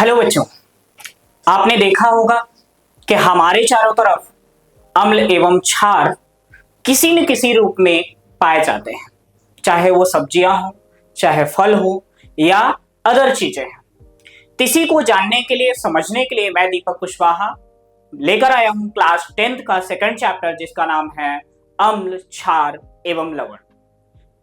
Hello बच्चों, आपने देखा होगा कि हमारे चारों तरफ अम्ल एवं क्षार किसी न किसी रूप में पाए जाते हैं। चाहे वो सब्जियां हो, चाहे फल हो या अदर चीजें हैं। इसी को जानने के लिए, समझने के लिए मैं दीपक कुशवाहा लेकर आया हूं क्लास 10th का सेकंड चैप्टर, जिसका नाम है अम्ल, क्षार एवं लवण।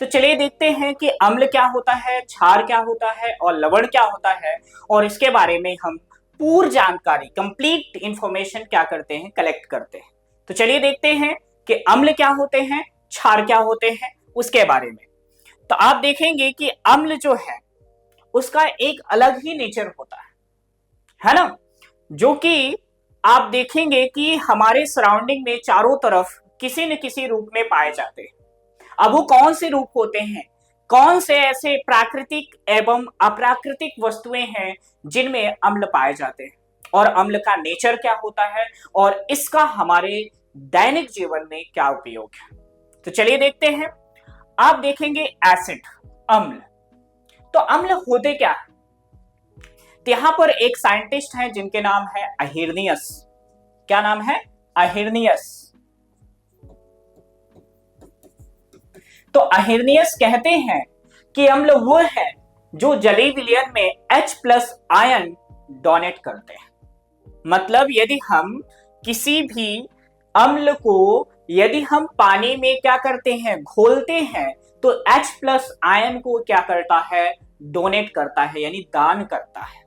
तो चलिए देखते हैं कि अम्ल क्या होता है, क्षार क्या होता है और लवण क्या होता है, और इसके बारे में हम पूर्ण जानकारी, कंप्लीट इंफॉर्मेशन क्या करते हैं, कलेक्ट करते हैं। तो चलिए देखते हैं कि अम्ल क्या होते हैं, क्षार क्या होते हैं, उसके बारे में। तो आप देखेंगे कि अम्ल जो है उसका एक अलग ही नेचर होता है ना, जो कि आप देखेंगे कि हमारे सराउंडिंग में चारों तरफ किसी न किसी रूप में पाए जाते हैं। अब वो कौन से रूप होते हैं, कौन से ऐसे प्राकृतिक एवं अप्राकृतिक वस्तुएं हैं जिनमें अम्ल पाए जाते हैं, और अम्ल का नेचर क्या होता है, और इसका हमारे दैनिक जीवन में क्या उपयोग है। तो चलिए देखते हैं। आप देखेंगे एसिड, अम्ल। तो अम्ल होते क्या है? तो यहां पर एक साइंटिस्ट हैं जिनके नाम है अहिर्नियस। क्या नाम है? अहिर्नियस। तो अहिर्नियस कहते हैं कि अम्ल वो है जो जलीय विलयन में H+ आयन डोनेट करते हैं। मतलब यदि हम किसी भी अम्ल को यदि हम पानी में क्या करते हैं, घोलते हैं, तो H+ आयन को क्या करता है, डोनेट करता है, यानी दान करता है।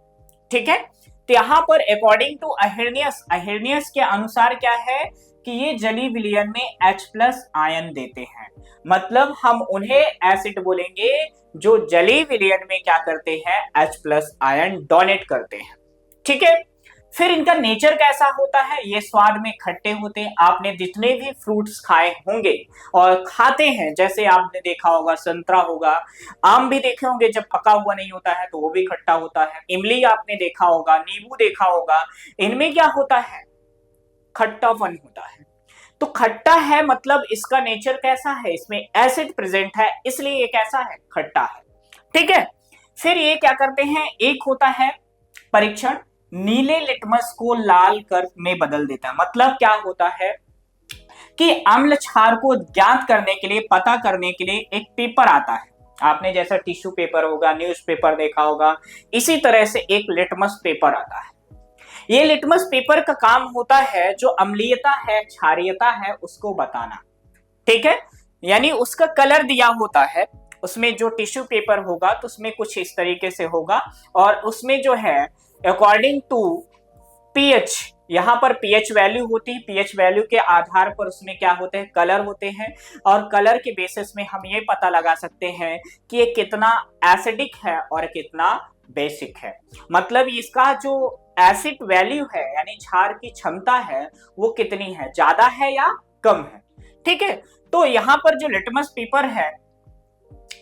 ठीक है। तो यहां पर अकॉर्डिंग टू अहिर्नियस के अनुसार क्या है कि ये जलीय विलयन में H+ आयन देते हैं। मतलब हम उन्हें एसिड बोलेंगे जो जलीय विलयन में क्या करते हैं, H+ आयन डोनेट करते हैं। ठीक है। फिर इनका नेचर कैसा होता है? ये स्वाद में खट्टे होते हैं। आपने जितने भी फ्रूट्स खाए होंगे और खाते हैं, जैसे आपने देखा होगा संतरा होगा, आम भी देखे होंगे, जब पका हुआ नहीं होता है तो वो भी खट्टा होता है। इमली आपने देखा होगा, नींबू देखा होगा, इनमें क्या होता है, खट्टापन होता है। तो खट्टा है मतलब इसका नेचर कैसा है, इसमें एसिड प्रेजेंट है, इसलिए ये कैसा है, खट्टा है। ठीक है। फिर ये क्या करते हैं, एक होता है परीक्षण, नीले लिटमस को लाल कर में बदल देता है। मतलब क्या होता है कि अम्ल क्षार को ज्ञात करने के लिए, पता करने के लिए एक पेपर आता है। आपने जैसा टिश्यू पेपर होगा, न्यूज़पेपर देखा होगा, इसी तरह से एक लिटमस पेपर आता है। ये लिटमस पेपर का काम होता है जो अम्लीयता है, क्षारीयता है, उसको बताना। ठीक है। यानी उसका कलर दिया होता है, उसमें जो टिश्यू पेपर होगा तो उसमें कुछ इस तरीके से होगा, और उसमें जो है अकॉर्डिंग टू पीएच, यहां पर पीएच वैल्यू होती है। पीएच वैल्यू के आधार पर उसमें क्या होते हैं, कलर होते हैं, और कलर के बेसिस में हम ये पता लगा सकते हैं कि ये कितना एसिडिक है और कितना बेसिक है। मतलब इसका जो एसिड वैल्यू है, यानी क्षार की क्षमता है, वो कितनी है, ज्यादा है या कम है। ठीक है। तो यहां पर जो लिटमस पेपर है,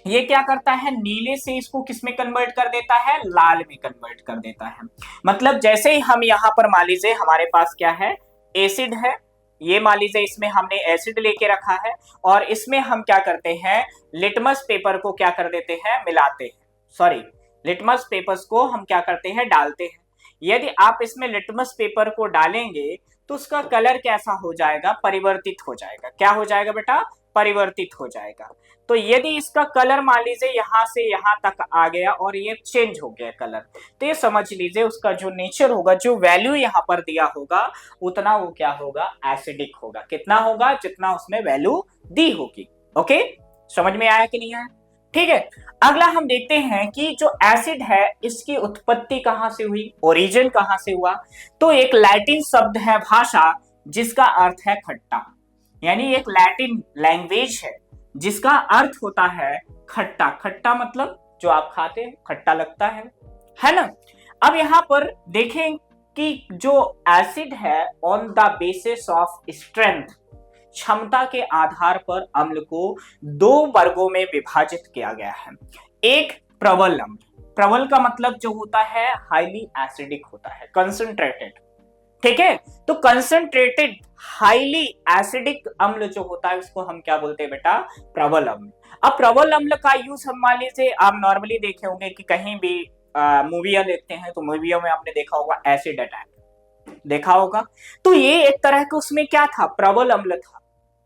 ये क्या करता है, नीले से इसको किस में कन्वर्ट कर देता है, लाल में कन्वर्ट कर देता है। मतलब जैसे ही हम यहाँ पर मान लीजिए हमारे पास क्या है, एसिड है, ये मान लीजिए इसमें हमने एसिड लेके रखा है, और इसमें हम क्या करते हैं, लिटमस पेपर को क्या कर देते हैं, मिलाते हैं, सॉरी, लिटमस पेपर्स को हम क्या करते हैं, डालते हैं। यदि आप इसमें लिटमस पेपर को डालेंगे तो उसका कलर कैसा हो जाएगा, परिवर्तित हो जाएगा। क्या हो जाएगा बेटा, परिवर्तित हो जाएगा। तो यदि इसका कलर मान लीजिए यहां से यहां तक आ गया और ये चेंज हो गया कलर, तो ये समझ लीजिए उसका जो नेचर होगा, जो वैल्यू यहां पर दिया होगा, उतना वो क्या होगा, एसिडिक होगा। कितना होगा, जितना उसमें वैल्यू दी होगी। ओके, समझ में आया कि नहीं आया? ठीक है। अगला हम देखते हैं कि जो एसिड है इसकी उत्पत्ति कहां से हुई, ओरिजिन कहां से हुआ। तो एक लैटिन शब्द है, भाषा, जिसका अर्थ है खट्टा। यानी एक लैटिन लैंग्वेज है जिसका अर्थ होता है खट्टा। खट्टा मतलब जो आप खाते हैं, खट्टा लगता है ना। अब यहां पर देखें कि जो एसिड है, on the basis of strength, क्षमता के आधार पर अम्ल को दो वर्गों में विभाजित किया गया है। एक प्रबल अम्ल, प्रबल का मतलब जो होता है हाईली एसिडिक होता है, कंसंट्रेटेड। ठीक है। तो कंसंट्रेटेड हाईली एसिडिक अम्ल जो होता है उसको हम क्या बोलते हैं बेटा, प्रबल अम्ल। अब प्रबल अम्ल का यूज हम मान लीजिए आप नॉर्मली देखे होंगे कि कहीं भी मूवियां देखते हैं तो मूवियों में आपने देखा होगा एसिड अटैक, देखा होगा। तो ये एक तरह का उसमें क्या था, प्रबल अम्ल था,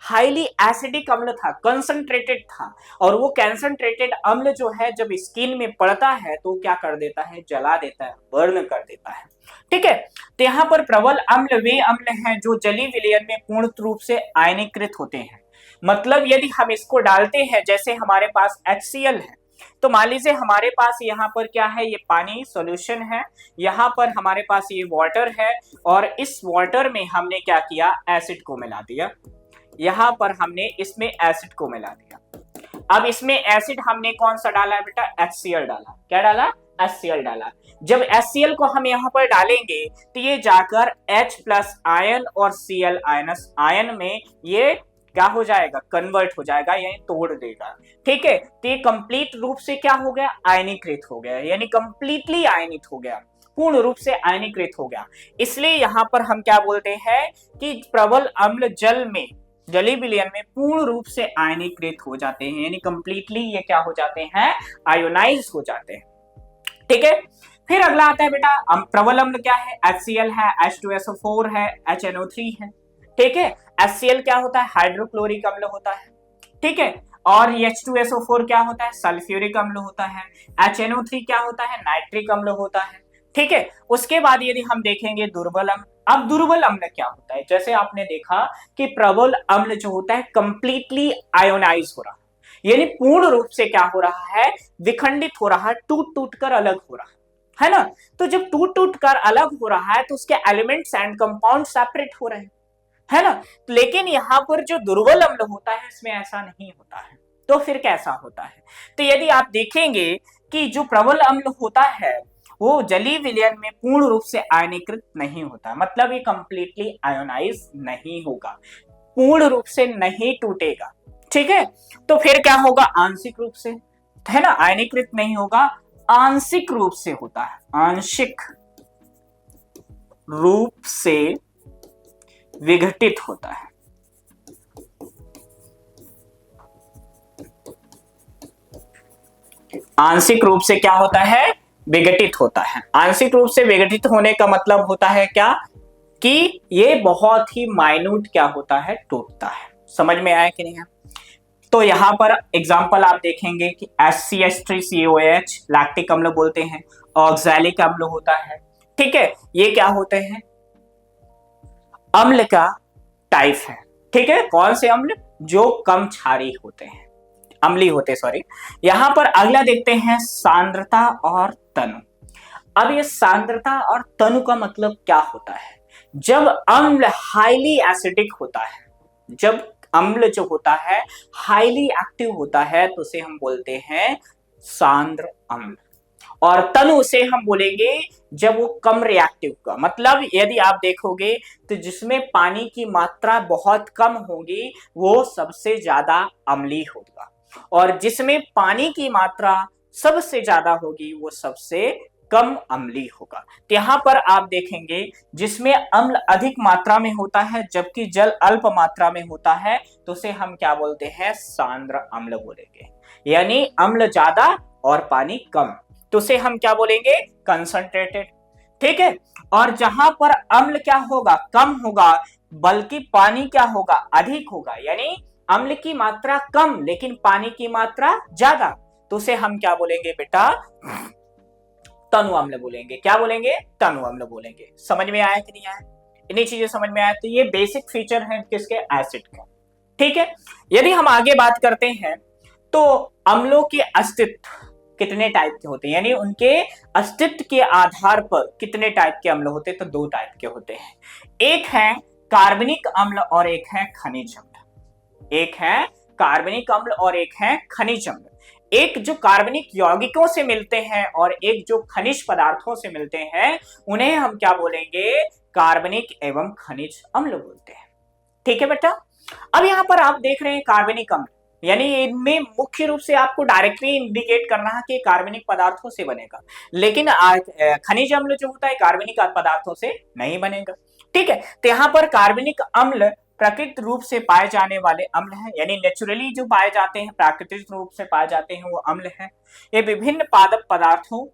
हाईली एसिडिक अम्ल था, कंसंट्रेटेड था। और वो कंसंट्रेटेड अम्ल जो है जब स्किन में पड़ता है तो क्या कर देता है, जला देता है, बर्न कर देता है। ठीक है, तो यहाँ पर प्रबल अम्ल वे अम्ल हैं जो जलीय विलयन में पूर्ण रूप से आयनीकृत होते हैं। मतलब यदि हम इसको डालते हैं, जैसे हमारे पास HCl है, तो मान लीजिए हमारे पास यहाँ पर क्या है, ये पानी सॉल्यूशन है, यहाँ पर हमारे पास ये वाटर है, और इस वाटर में हमने क्या किया, एसिड को मिला दिया। यहाँ पर हमने इसमें एसिड को मिला दिया। अब इसमें एसिड हमने कौन सा डाला है बेटा, HCl डाला। क्या डाला, HCl डाला। जब HCl को हम यहाँ पर डालेंगे तो ये जाकर H प्लस आयन और Cl आयनस आयन में ये क्या हो जाएगा, कन्वर्ट हो जाएगा, यानी तोड़ देगा। ठीक है, तो ये कंप्लीट रूप से क्या हो गया, आयनीकृत हो गया, यानी कंप्लीटली आयनित हो गया, पूर्ण रूप से आयनीकृत हो गया। इसलिए यहाँ पर हम क्या बोलते हैं कि प्रबल अम्ल जल में, जलीय विलयन में पूर्ण रूप से आयनीकृत हो जाते हैं, यानी कंप्लीटली ये क्या हो जाते हैं, आयोनाइज हो जाते हैं। ठीक है, फिर अगला आता है बेटा प्रबल अम्ल क्या है, HCl है, H2SO4 है, HNO3 है। ठीक है, HCl क्या होता है, हाइड्रोक्लोरिक अम्ल होता है। ठीक है, और H2SO4 क्या होता है, सल्फ्यूरिक अम्ल होता है। HNO3 क्या होता है, नाइट्रिक अम्ल होता है। ठीक है, उसके बाद यदि हम देखेंगे दुर्बल अम्ल। अब दुर्बल अम्ल क्या होता है, जैसे आपने देखा कि प्रबल अम्ल जो होता है कंप्लीटली आयोनाइज हो रहा है, यानी पूर्ण रूप से क्या हो रहा है, विखंडित हो रहा है, टूट टूट कर अलग हो रहा है ना। तो जब टूट टूट कर अलग हो रहा है तो उसके एलिमेंट्स एंड कंपाउंड सेपरेट हो रहे हैं, है ना। लेकिन यहाँ पर जो दुर्बल अम्ल होता है इसमें ऐसा नहीं होता है। तो फिर कैसा होता है, तो यदि आप देखेंगे कि जो प्रबल अम्ल होता है वो जलीय विलयन में पूर्ण रूप से आयनीकृत नहीं होता, मतलब ये कंप्लीटली आयोनाइज नहीं होगा, पूर्ण रूप से नहीं टूटेगा। ठीक है, तो फिर क्या होगा, आंशिक रूप से, है ना, आयनीकृत नहीं होगा, आंशिक रूप से होता है, आंशिक रूप से विघटित होता है। आंशिक रूप से क्या होता है, विघटित होता है। आंशिक रूप से विघटित होने का मतलब होता है क्या, कि ये बहुत ही माइन्यूट क्या होता है, टूटता है। समझ में आया कि नहीं है। तो यहां पर एग्जांपल आप देखेंगे कि HCH3COH लैक्टिक अम्ल बोलते हैं, ऑक्सैलिक अम्ल होता है। ठीक है, ये क्या होते हैं, अम्ल का टाइप है। ठीक है, कौन से अम्ल, जो कम क्षारीय होते हैं, अम्लीय होते, सॉरी। यहां पर अगला देखते हैं सांद्रता और तनु। अब ये सांद्रता और तनु का मतलब क्या होता है, जब अम्ल हाईली एसिडिक होता है, जब अम्ल जो होता है हाईली एक्टिव होता है तो उसे हम बोलते हैं सांद्र अम्ल, और तनु उसे हम बोलेंगे जब वो कम रिएक्टिव का, मतलब यदि आप देखोगे तो जिसमें पानी की मात्रा बहुत कम होगी वो सबसे ज्यादा अम्लीय होगा, और जिसमें पानी की मात्रा सबसे ज्यादा होगी वो सबसे कम अम्लीय होगा। तो यहाँ पर आप देखेंगे जिसमें अम्ल अधिक मात्रा में होता है जबकि जल अल्प मात्रा में होता है तो उसे हम क्या बोलते हैं, सांद्र अम्ल बोलेंगे, यानी अम्ल ज्यादा और पानी कम, तो उसे हम क्या बोलेंगे, कंसंट्रेटेड। ठीक है, और जहां पर अम्ल क्या होगा, कम होगा, बल्कि पानी क्या होगा, अधिक होगा, यानी अम्ल की मात्रा कम लेकिन पानी की मात्रा ज्यादा, तो उसे हम क्या बोलेंगे बेटा, तनु अम्ल बोलेंगे। क्या बोलेंगे, तनु अम्ल बोलेंगे। समझ में आया कि नहीं आया, इन्हीं चीजें समझ में आया। तो ये बेसिक फीचर है किसके, एसिड का। ठीक है, यदि हम आगे बात करते हैं तो अम्लों के अस्तित्व कितने टाइप के होते हैं, यानी उनके अस्तित्व के आधार पर कितने टाइप के अम्ल होते हैं, तो दो टाइप के होते हैं। एक है कार्बनिक अम्ल और एक है खनिज अम्ल। एक है कार्बनिक अम्ल और एक है खनिज अम्ल। एक जो कार्बनिक यौगिकों से मिलते हैं और एक जो खनिज पदार्थों से मिलते हैं उन्हें हम क्या बोलेंगे, कार्बनिक एवं खनिज अम्ल बोलते हैं। ठीक है बेटा, अब यहां पर आप देख रहे हैं कार्बनिक अम्ल, यानी इनमें मुख्य रूप से आपको डायरेक्टली इंडिकेट करना है कि कार्बनिक पदार्थों से बनेगा, लेकिन खनिज अम्ल जो होता है कार्बनिक पदार्थों से नहीं बनेगा। ठीक है, तो यहाँ पर कार्बनिक अम्ल प्राकृतिक रूप से पाए जाने वाले अम्ल हैं, यानी नेचुरली जो पाए जाते हैं, प्राकृतिक रूप से पाए जाते हैं वो अम्ल हैं। ये विभिन्न पादप पदार्थों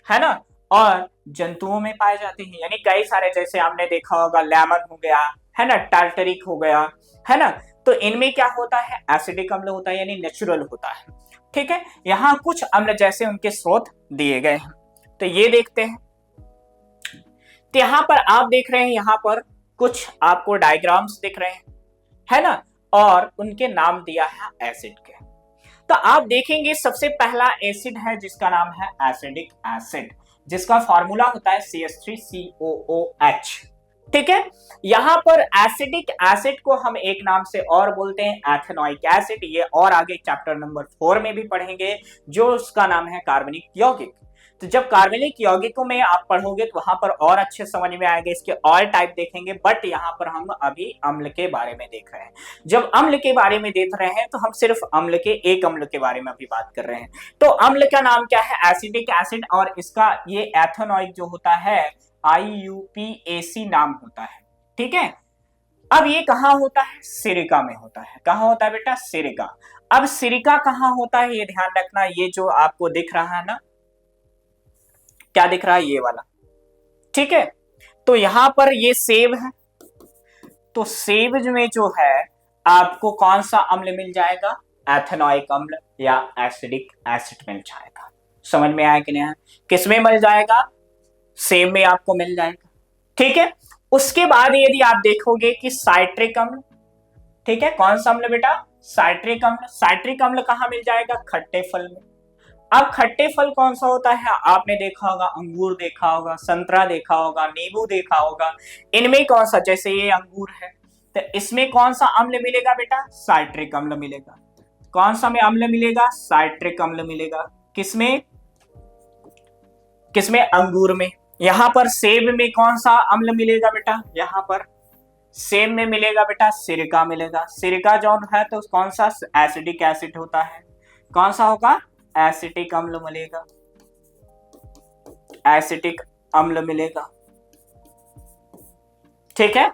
है ना, और जंतुओं में पाए जाते हैं, यानी कई सारे, जैसे आपने देखा होगा लेमन हो गया, है ना, टार्टरिक हो गया, है ना, तो इनमें क्या होता है, एसिडिक अम्ल होता है, यानी नेचुरल होता है। ठीक है, यहाँ कुछ अम्ल जैसे उनके स्रोत दिए गए हैं, तो ये देखते हैं। तो यहाँ पर आप देख रहे हैं, यहाँ पर कुछ आपको डायग्राम्स दिख रहे हैं, है ना, और उनके नाम दिया है एसिड के। तो आप देखेंगे सबसे पहला एसिड है जिसका नाम है एसिडिक एसिड, जिसका फॉर्मूला होता है CH3COOH। ठीक है, यहां पर एसिडिक एसिड को हम एक नाम से और बोलते हैं एथेनोइक एसिड, ये और आगे चैप्टर नंबर 4 में भी पढ़ेंगे, जो उसका नाम है कार्बनिक यौगिक। तो जब कार्बनिक यौगिकों में आप पढ़ोगे तो वहां पर और अच्छे समझ में आएंगे, इसके और टाइप देखेंगे, बट यहाँ पर हम अभी अम्ल के बारे में देख रहे हैं। जब अम्ल के बारे में देख रहे हैं तो हम सिर्फ अम्ल के एक अम्ल के बारे में अभी बात कर रहे हैं। तो अम्ल का नाम क्या है, एसिडिक एसिड, और इसका ये एथेनोइक जो होता है IUPAC नाम होता है। ठीक है, अब ये कहाँ होता है, सिरिका में होता है। कहाँ होता है बेटा, सिरिका। अब सिरिका कहाँ होता है ये ध्यान रखना, ये जो आपको दिख रहा है ना, क्या दिख रहा है, ये वाला। ठीक है, तो यहां पर ये सेब है, तो सेब में जो है आपको कौन सा अम्ल मिल जाएगा, एथेनोइक अम्ल या एसिडिक एसिड मिल जाएगा। समझ में आया कि नहीं, किसमें मिल जाएगा, सेब में आपको मिल जाएगा। ठीक है, उसके बाद यदि आप देखोगे कि साइट्रिक अम्ल, ठीक है, कौन सा अम्ल बेटा, साइट्रिक अम्ल। साइट्रिक अम्ल कहां मिल जाएगा, खट्टे फल में। अब खट्टे फल कौन सा होता है, आपने देखा होगा, अंगूर देखा होगा, संतरा देखा होगा, नींबू देखा होगा, इनमें कौन सा, जैसे ये अंगूर है, तो इसमें कौन सा अम्ल मिलेगा बेटा, साइट्रिक अम्ल मिलेगा। कौन सा में अम्ल मिलेगा, साइट्रिक अम्ल मिलेगा। किसमें, किसमें, अंगूर में। यहां पर सेब में कौन सा अम्ल मिलेगा बेटा, यहां पर सेब में मिलेगा बेटा सिरका मिलेगा। सिरका जो है तो कौन सा, एसिडिक एसिड होता है, कौन सा होगा, एसिटिक अम्ल मिलेगा, एसिटिक अम्ल मिलेगा। ठीक है,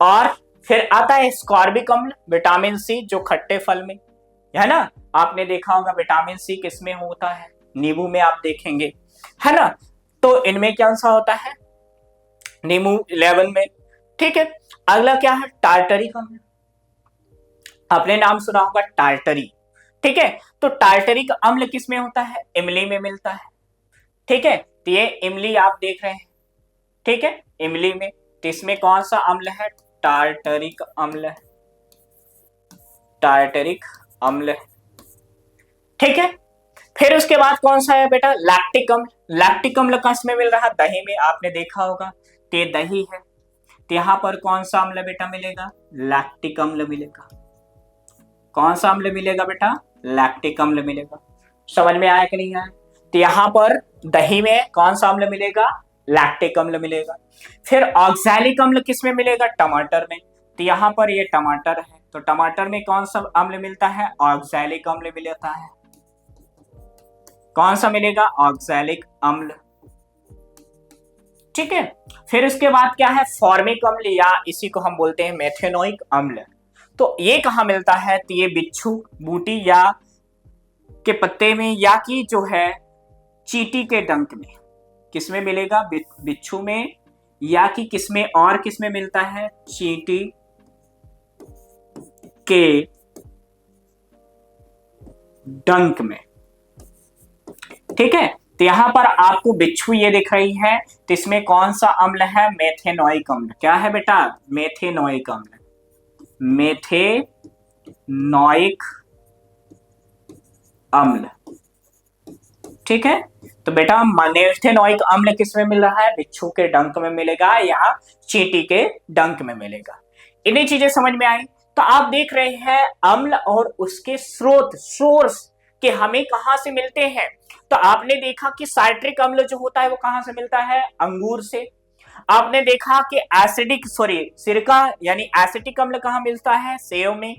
और फिर आता है स्कॉर्बिक अम्ल, विटामिन सी, जो खट्टे फल में, है ना, आपने देखा होगा विटामिन सी किसमें होता है, नींबू में आप देखेंगे, है ना, तो इनमें कौन सा होता है, नींबू 11 में। ठीक है, अगला क्या है, टार्टरिक अम्ल, आपने नाम सुना होगा टार्टरी। ठीक है, तो टार्टरिक अम्ल किसमें होता है, इमली में मिलता है। ठीक है, तो ये इमली आप देख रहे हैं, ठीक है, इमली में, तो इसमें कौन सा अम्ल है, टार्टरिक अम्ल, टार्टरिक अम्ल। ठीक है, फिर उसके बाद कौन सा है बेटा, लैक्टिक अम्ल। लैक्टिक अम्ल का इसमें मिल रहा है दही में, आपने देखा होगा, तो ये दही है, तो यहां पर कौन सा अम्ल बेटा मिलेगा, लैक्टिक अम्ल मिलेगा। कौन सा अम्ल मिलेगा बेटा, लैक्टिक अम्ल मिलेगा। समझ में आया कि नहीं आया, तो यहां पर दही में कौन सा अम्ल मिलेगा, लैक्टिक अम्ल मिलेगा। फिर ऑक्सैलिक अम्ल किस में मिलेगा, टमाटर में, तो यहां पर ये टमाटर है, तो टमाटर में कौन सा अम्ल मिलता है, ऑक्सैलिक अम्ल मिलता है। कौन सा मिलेगा, ऑक्सैलिक अम्ल। ठीक है, फिर उसके बाद क्या है, फॉर्मिक अम्ल, या इसी को हम बोलते हैं मेथेनोइक अम्ल। तो ये कहां मिलता है, तो ये बिच्छू, बूटी या के पत्ते में, या कि जो है चींटी के डंक में। किसमें मिलेगा, बिच्छू में, या कि किसमें, और किसमें मिलता है, चींटी के डंक में। ठीक है, तो यहां पर आपको बिच्छू ये दिख रही है, तो इसमें कौन सा अम्ल है, मेथेनोइक अम्ल। क्या है बेटा, मेथेनोइक अम्ल, मेथेनोइक अम्ल। ठीक है, तो बेटा मेथेनोइक अम्ल किसमें मिल रहा है, बिच्छू के डंक में मिलेगा या चींटी के डंक में मिलेगा। इन्हीं चीजें समझ में आई। तो आप देख रहे हैं अम्ल और उसके स्रोत, सोर्स के हमें कहां से मिलते हैं। तो आपने देखा कि साइट्रिक अम्ल जो होता है वो कहां से मिलता है, अंगूर से। आपने देखा कि सिरका यानी एसिटिक अम्ल कहां मिलता है, सेब में।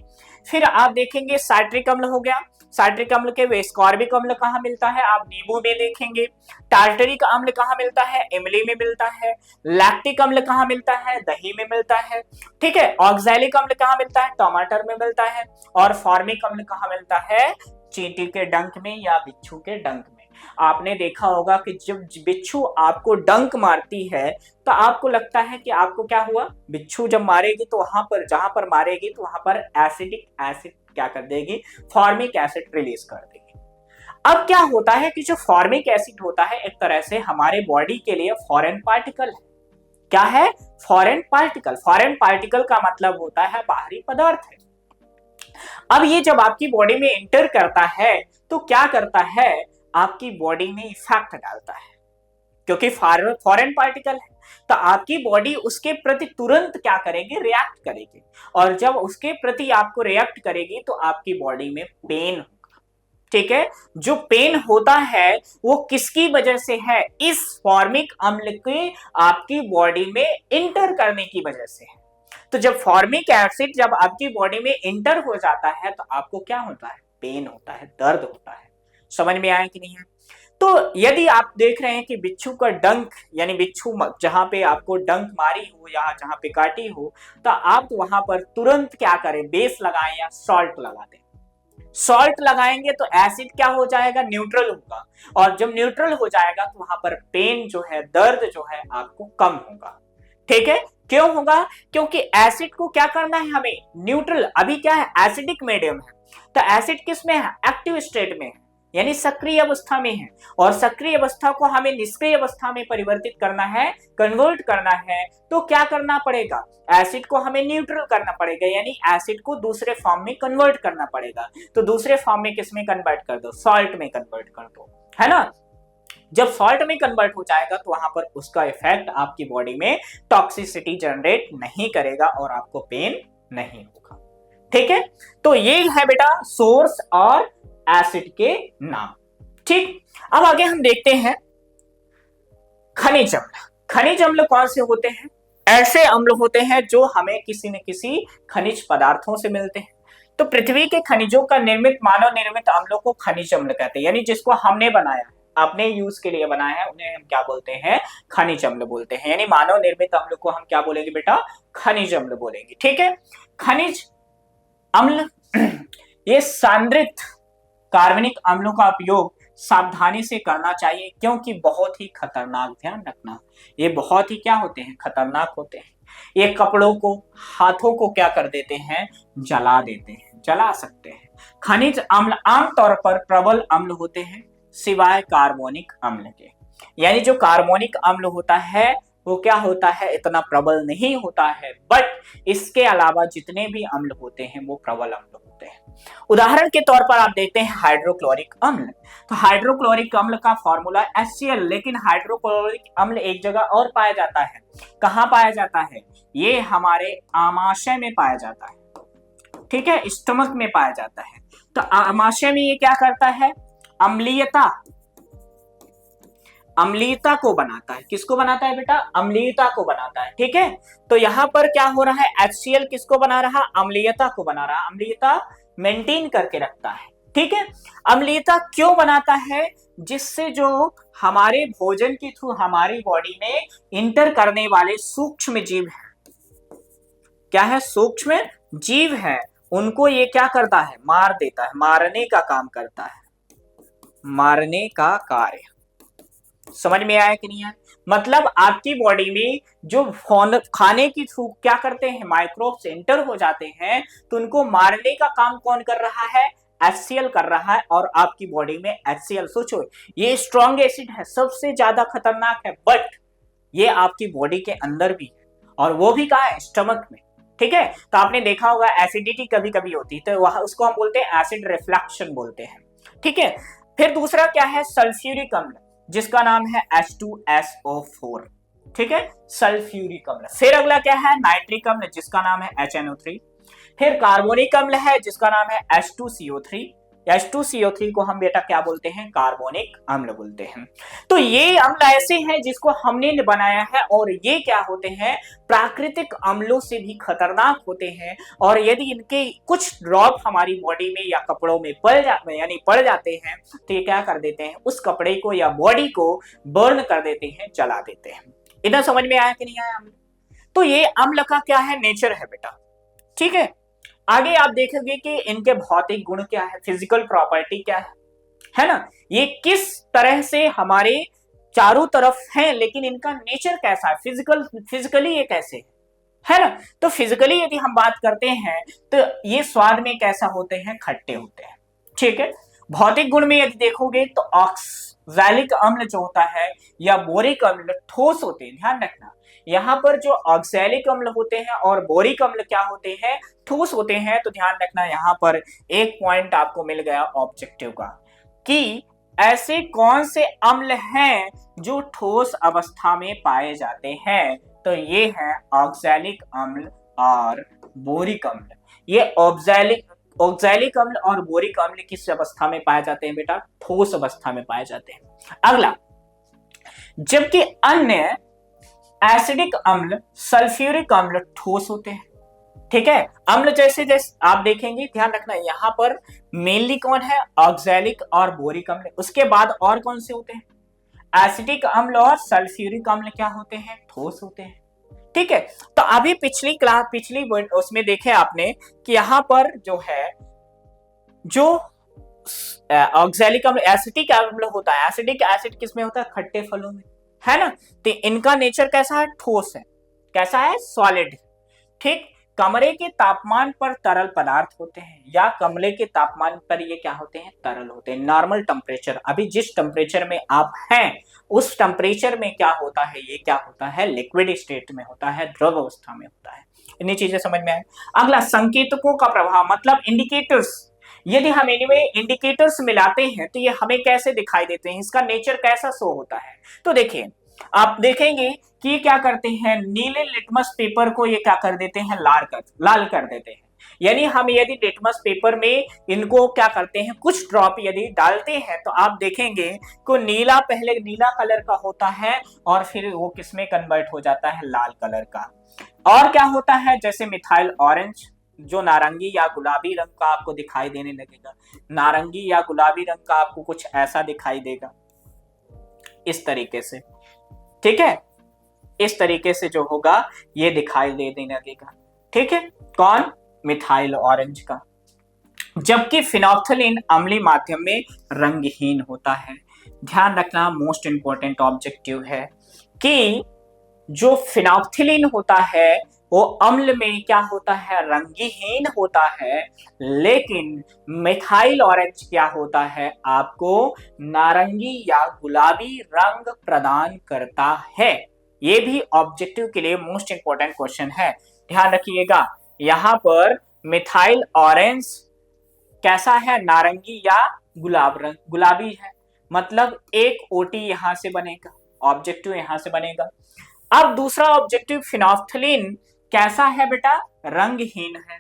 फिर आप देखेंगे साइट्रिक अम्ल हो गया, साइट्रिक अम्ल के एस्कॉर्बिक अम्ल कहां मिलता है, आप नींबू में देखेंगे। टार्टरिक अम्ल कहां मिलता है, इमली में मिलता है। लैक्टिक अम्ल कहां मिलता है, दही में मिलता है। ठीक है, ऑक्सैलिक अम्ल कहां मिलता है, टमाटर में मिलता है। और फॉर्मिक अम्ल कहां मिलता है, चींटी के डंक में या बिच्छू के डंक में। आपने देखा होगा कि जब बिच्छू आपको डंक मारती है तो आपको लगता है कि आपको क्या हुआ, बिच्छू जब मारेगी तो वहां पर जहां पर मारेगी तो वहां पर एसिडिक एसिड क्या कर देगी, फॉर्मिक एसिड रिलीज कर देगी। अब क्या होता है कि जो फॉर्मिक एसिड होता है एक तरह से हमारे बॉडी के लिए फॉरेन पार्टिकल है। क्या है? Foreign particle. फॉरेन पार्टिकल का मतलब होता है बाहरी पदार्थ है। अब ये जब आपकी बॉडी में एंटर करता है तो क्या करता है, आपकी बॉडी में इफेक्ट डालता है, क्योंकि फॉरेन पार्टिकल है तो आपकी बॉडी उसके प्रति तुरंत क्या करेगी, रिएक्ट करेगी। और जब उसके प्रति आपको रिएक्ट करेगी तो आपकी बॉडी में पेन होगा। ठीक है, जो पेन होता है वो किसकी वजह से है, इस फॉर्मिक अम्ल के आपकी बॉडी में इंटर करने की वजह से है। तो जब फॉर्मिक एसिड जब आपकी बॉडी में इंटर हो जाता है तो आपको क्या होता है, पेन होता है, दर्द होता है। समझ में आया कि नहीं है? तो यदि आप देख रहे हैं कि बिच्छू का डंक, यानी बिच्छू जहां पे आपको डंक मारी हो या जहां पे काटी हो, तो आप वहां पर तुरंत क्या करें, बेस लगाएं या सॉल्ट लगा दें। सॉल्ट लगाएंगे तो एसिड क्या हो जाएगा, न्यूट्रल होगा। और जब न्यूट्रल हो जाएगा तो वहां पर पेन जो है, दर्द जो है आपको कम होगा। ठीक है, क्यों होगा, क्योंकि एसिड को क्या करना है हमें, न्यूट्रल। अभी क्या है, एसिडिक मीडियम है, तो एसिड किस में है, एक्टिव स्टेट में है, यानी सक्रिय अवस्था में है। और सक्रिय अवस्था को हमें निष्क्रिय अवस्था में परिवर्तित करना है, कन्वर्ट करना है, तो क्या करना पड़ेगा, एसिड को हमें न्यूट्रल करना पड़ेगा, यानी एसिड को दूसरे फॉर्म में कन्वर्ट करना पड़ेगा। तो दूसरे फॉर्म में किस में कन्वर्ट कर दो, सॉल्ट में कन्वर्ट कर दो, है ना। जब सॉल्ट में कन्वर्ट हो जाएगा तो वहां पर उसका इफेक्ट आपकी बॉडी में टॉक्सिसिटी जनरेट नहीं करेगा और आपको पेन नहीं होगा। ठीक है, तो ये है बेटा सोर्स और एसिड के नाम। ठीक, अब आगे हम देखते हैं खनिज अम्ल। खनिज अम्ल कौन से होते हैं, ऐसे अम्ल होते हैं जो हमें किसी न किसी खनिज पदार्थों से मिलते हैं। तो पृथ्वी के खनिजों का निर्मित मानव निर्मित अम्लों को खनिज अम्ल कहते हैं, यानी जिसको हमने बनाया, अपने यूज के लिए बनाया है, उन्हें हम क्या बोलते हैं, खनिज अम्ल बोलते हैं। यानी मानव निर्मित अम्ल को हम क्या बोलेंगे बेटा, खनिज अम्ल बोलेंगे। ठीक है, खनिज अम्ल ये सांद्रित कार्बनिक अम्लों का उपयोग सावधानी से करना चाहिए, क्योंकि बहुत ही खतरनाक, ध्यान रखना, ये बहुत ही क्या होते हैं, खतरनाक होते हैं। ये कपड़ों को, हाथों को क्या कर देते हैं, जला देते हैं, जला सकते हैं। खनिज अम्ल आमतौर पर प्रबल अम्ल होते हैं, सिवाय कार्बोनिक अम्ल के। यानी जो कार्बोनिक अम्ल होता है वो क्या होता है, इतना प्रबल नहीं होता है, बट इसके अलावा जितने भी अम्ल होते हैं वो प्रबल अम्ल होते हैं। उदाहरण के तौर पर आप देखते हैं हाइड्रोक्लोरिक अम्ल। तो हाइड्रोक्लोरिक अम्ल का फॉर्मूला HCl, लेकिन हाइड्रोक्लोरिक अम्ल एक जगह और पाया जाता है। कहां पाया जाता है, ये हमारे आमाशय में पाया जाता है। ठीक है, स्टमक में पाया जाता है। तो आमाशय में ये क्या करता है, अम्लीयता को बनाता है। किसको बनाता है बेटा, अम्लीयता को बनाता है। ठीक है, तो यहां पर क्या हो रहा है, HCl किसको बना रहा, अम्लीयता को बना रहा, अम्लीयता मेंटेन करके रखता है। ठीक है, अम्लीयता क्यों बनाता है, जिससे जो हमारे भोजन के थ्रू हमारी बॉडी में इंटर करने वाले सूक्ष्म जीव है, क्या है, सूक्ष्म जीव है, उनको ये क्या करता है, मार देता है, मारने का काम करता है, मारने का कार्य। समझ में आया कि नहीं है? मतलब आपकी बॉडी में जो खाने की थ्रू क्या करते हैं, माइक्रोब्स एंटर हो जाते हैं, तो उनको मारने का काम कौन कर रहा है, HCl कर रहा है। और आपकी बॉडी में HCl, सोचो ये स्ट्रॉन्ग एसिड है, सबसे ज्यादा खतरनाक है, बट ये आपकी बॉडी के अंदर भी है, और वो भी कहाँ है, स्टमक में। ठीक है, तो आपने देखा होगा एसिडिटी कभी कभी होती है, तो वह उसको हम बोलते हैं एसिड रिफ्लक्शन बोलते हैं। ठीक है, फिर दूसरा क्या है, सल्फ्यूरिक अम्ल, जिसका नाम है H2SO4। ठीक है, सल्फ्यूरिक अम्ल। फिर अगला क्या है, नाइट्रिक अम्ल, जिसका नाम है HNO3। फिर कार्बोनिक अम्ल है, जिसका नाम है H2CO3। H2CO3 को हम बेटा क्या बोलते हैं, कार्बोनिक अम्ल बोलते हैं। तो ये अम्ल ऐसे हैं जिसको हमने बनाया है, और ये क्या होते हैं, प्राकृतिक अम्लों से भी खतरनाक होते हैं। और यदि इनके कुछ ड्रॉप हमारी बॉडी में या कपड़ों में पड़ जाते हैं, तो ये क्या कर देते हैं, उस कपड़े को या बॉडी को बर्न कर देते हैं, जला देते हैं। इतना समझ में आया कि नहीं आया? तो ये अम्ल का क्या है, नेचर है बेटा। ठीक है, आगे आप देखेंगे कि इनके भौतिक गुण क्या है, फिजिकल प्रॉपर्टी क्या है। है ना। ये किस तरह से हमारे चारों तरफ हैं, लेकिन इनका नेचर कैसा है, फिजिकली ये कैसे है ना। तो फिजिकली यदि हम बात करते हैं तो ये स्वाद में कैसा होते हैं, खट्टे होते हैं, ठीक है। भौतिक गुण में यदि देखोगे तो ऑक्सैलिक अम्ल जो होता है या बोरिक अम्ल ठोस होते हैं, ध्यान रखना। यहाँ पर जो ऑक्सैलिक अम्ल होते हैं और बोरिक अम्ल क्या होते हैं, ठोस होते हैं। तो ध्यान रखना, यहाँ पर एक पॉइंट आपको मिल गया ऑब्जेक्टिव का, कि ऐसे कौन से अम्ल हैं जो ठोस अवस्था में पाए जाते हैं। तो ये है ऑक्सैलिक अम्ल और बोरिक अम्ल। ये ऑक्सैलिक अम्ल और बोरिक अम्ल किस अवस्था में पाए जाते हैं बेटा, ठोस अवस्था में पाए जाते हैं। अगला, जबकि अन्य एसिडिक अम्ल, सल्फ्यूरिक अम्ल ठोस होते हैं, ठीक है। अम्ल जैसे जैसे आप देखेंगे, ध्यान रखना यहाँ पर मेनली कौन है, ऑक्सैलिक और बोरिक अम्ल। उसके बाद और कौन से होते हैं, एसिडिक अम्ल और सल्फ्यूरिक अम्ल क्या होते हैं, ठोस होते हैं, ठीक है। तो अभी पिछली उसमें देखे आपने कि यहां पर जो है, जो ऑक्सैलिक अम्ल, एसिटिक अम्ल होता है, एसिडिक एसिड किसमें होता है, खट्टे फलों में, है ना। तो इनका नेचर कैसा है, ठोस है, कैसा है, सॉलिड, ठीक। कमरे के तापमान पर तरल पदार्थ होते हैं, या कमरे के तापमान पर ये क्या होते हैं, तरल होते हैं। नॉर्मल टेम्परेचर, अभी जिस टेम्परेचर में आप हैं उस टेम्परेचर में क्या होता है, ये क्या होता है, लिक्विड स्टेट में होता है, द्रव अवस्था में होता है। इतनी चीजें समझ में आए। अगला, संकेतकों का प्रभाव, मतलब इंडिकेटर्स। यदि हम इनमें इंडिकेटर्स मिलाते हैं तो ये हमें कैसे दिखाई देते हैं, इसका नेचर कैसा शो होता है। तो देखिए, आप देखेंगे कि ये क्या करते हैं, नीले लिटमस पेपर को ये क्या कर देते हैं, लाल कर देते हैं। यानी हम यदि लिटमस पेपर में इनको क्या करते हैं, कुछ ड्रॉप यदि डालते हैं तो आप देखेंगे को नीला, पहले नीला कलर का होता है और फिर वो किसमें कन्वर्ट हो जाता है, लाल कलर का। और क्या होता है, जैसे मिथाइल ऑरेंज, जो नारंगी या गुलाबी रंग का आपको दिखाई देने लगेगा, नारंगी या गुलाबी रंग का आपको कुछ ऐसा दिखाई देगा, इस तरीके से, ठीक है। इस तरीके से जो होगा ये दिखाई देने लगेगा, ठीक है, कौन, मिथाइल ऑरेंज का। जबकि फिनोल्फ्थालीन अम्लीय माध्यम में रंगहीन होता है। ध्यान रखना, मोस्ट इंपॉर्टेंट ऑब्जेक्टिव है कि जो फिनोल्फ्थालीन होता है वो अम्ल में क्या होता है, रंगहीन होता है, लेकिन मिथाइल ऑरेंज क्या होता है, आपको नारंगी या गुलाबी रंग प्रदान करता है। ये भी ऑब्जेक्टिव के लिए मोस्ट इंपॉर्टेंट क्वेश्चन है, ध्यान रखिएगा। यहां पर मिथाइल ऑरेंज कैसा है, नारंगी या गुलाबी है, मतलब एक ओटी यहां से बनेगा, ऑब्जेक्टिव यहां से बनेगा। अब दूसरा ऑब्जेक्टिव, फिनोल्फ्थालीन कैसा है बेटा, रंगहीन है,